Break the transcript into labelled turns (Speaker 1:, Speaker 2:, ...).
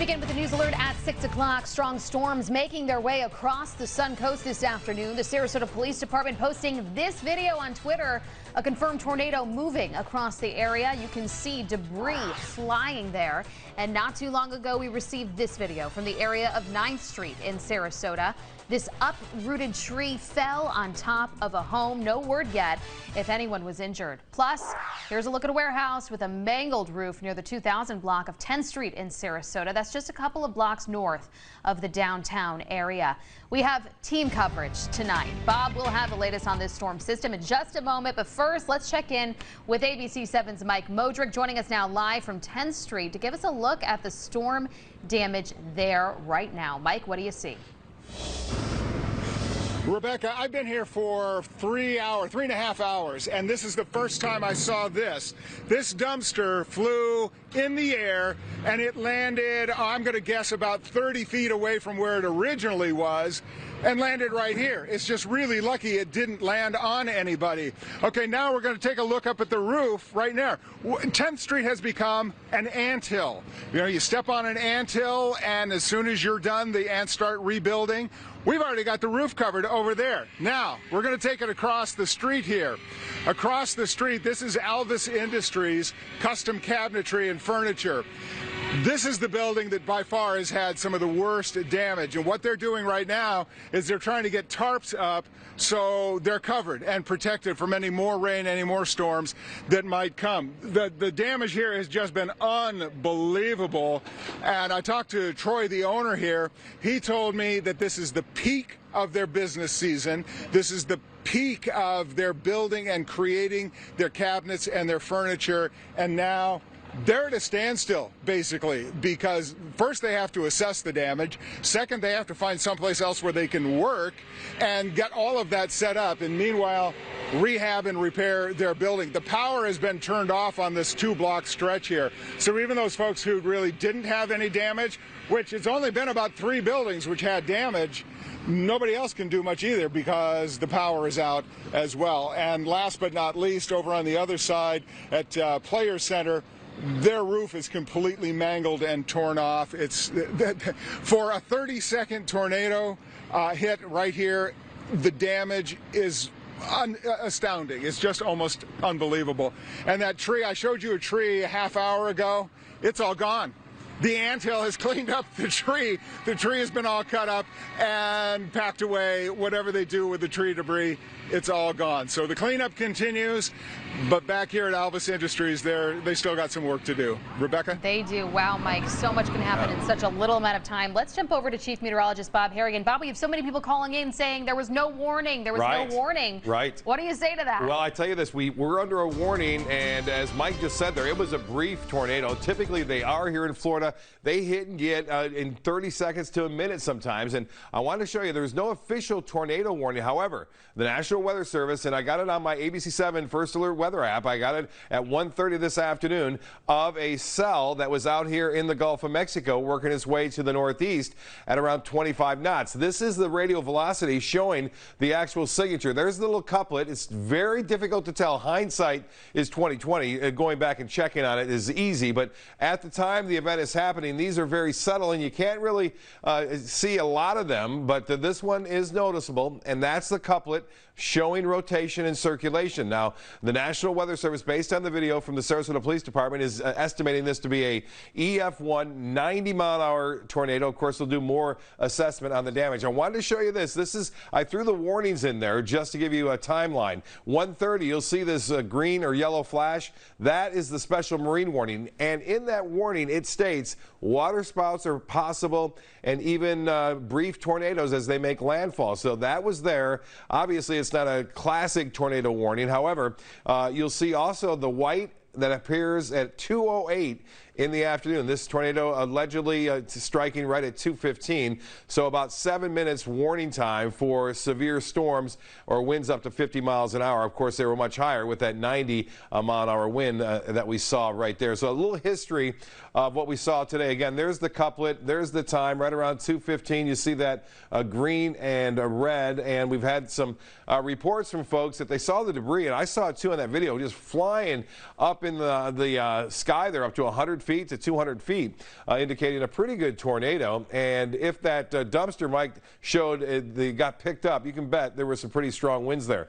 Speaker 1: Begin with the news alert at 6 o'clock. Strong storms making their way across the Sun Coast this afternoon. The Sarasota Police Department posting this video on Twitter. A confirmed tornado moving across the area. You can see debris flying there. And not too long ago, we received this video from the area of 9th Street in Sarasota. This uprooted tree fell on top of a home. No word yet if anyone was injured. Plus, here's a look at a warehouse with a mangled roof near the 2000 block of 10th Street in Sarasota. That's just a couple of blocks north of the downtown area. We have team coverage tonight. Bob will have the latest on this storm system in just a moment. But first, let's check in with ABC 7's Mike Modrick, joining us now live from 10th Street to give us a look at the storm damage there right now. Mike, what do you see?
Speaker 2: Rebecca, I've been here for 3.5 hours, and this is the first time I saw this. This dumpster flew in the air, and it landed, I'm going to guess, about 30 feet away from where it originally was, and landed right here. It's just really lucky it didn't land on anybody. Okay, now we're going to take a look up at the roof right there. 10th Street has become an anthill. You know, you step on an anthill, and as soon as you're done, the ants start rebuilding. We've already got the roof covered over there. Now, we're going to take it across the street here. Across the street, this is Alvis Industries Custom Cabinetry and Furniture. This is the building that by far has had some of the worst damage. And what they're doing right now is they're trying to get tarps up so they're covered and protected from any more rain, any more storms that might come. The damage here has just been unbelievable. And I talked to Troy, the owner here. He told me that this is the peak of their business season. This is the peak of their building and creating their cabinets and their furniture. And now they're at a standstill, basically, because first they have to assess the damage. Second, they have to find someplace else where they can work and get all of that set up. And meanwhile, rehab and repair their building. The power has been turned off on this 2-block stretch here. So even those folks who really didn't have any damage, which it's only been about 3 buildings which had damage, nobody else can do much either because the power is out as well. And last but not least, over on the other side at Players Center, their roof is completely mangled and torn off. It's for a 30-second tornado hit right here. The damage is astounding. It's just almost unbelievable. And that tree, I showed you a tree a half hour ago. It's all gone. The anthill has cleaned up the tree. The tree has been all cut up and packed away. Whatever they do with the tree debris, it's all gone. So the cleanup continues, but back here at Alvis Industries, they still got some work to do. Rebecca?
Speaker 1: They do. Wow, Mike, so much can happen in such a little amount of time. Let's jump over to Chief Meteorologist Bob Harrigan. Bob, we have so many people calling in saying there was no warning. There was no warning.
Speaker 3: Right.
Speaker 1: What do you say to that?
Speaker 3: Well, I tell you this, we're under a warning, and as Mike just said there, it was a brief tornado. Typically, they are here in Florida. They hit and get in 30 seconds to a minute sometimes, and I want to show you there's no official tornado warning. However, the National Weather Service, and I got it on my ABC 7 First Alert Weather app, I got it at 1:30 this afternoon, of a cell that was out here in the Gulf of Mexico working its way to the northeast at around 25 knots. This is the radio velocity showing the actual signature. There's the little couplet. It's very difficult to tell. Hindsight is 20/20. Going back and checking on it is easy, but at the time the event is happening, these are very subtle and you can't really see a lot of them, but this one is noticeable, and that's the couplet showing rotation and circulation. Now, the National Weather Service, based on the video from the Sarasota Police Department, is estimating this to be a EF1 90-mile-an-hour tornado. Of course, they'll do more assessment on the damage. I wanted to show you this. I threw the warnings in there just to give you a timeline. 1:30, you'll see this green or yellow flash. That is the special marine warning. And in that warning, it states waterspouts are possible and even brief tornadoes as they make landfall. So that was there. Obviously, it's not a classic tornado warning. However, you'll see also the white that appears at 2:08 in the afternoon. This tornado allegedly striking right at 2:15, so about 7 minutes warning time for severe storms or winds up to 50 miles an hour. Of course, they were much higher with that 90-mile-an-hour wind that we saw right there. So a little history of what we saw today. Again, there's the couplet, there's the time, right around 2:15. You see that green and red, and we've had some reports from folks that they saw the debris, and I saw it too in that video, just flying up in the sky there up to 150 feet to 200 feet, indicating a pretty good tornado. And if that dumpster, Mike, showed got picked up, you can bet there were some pretty strong winds there.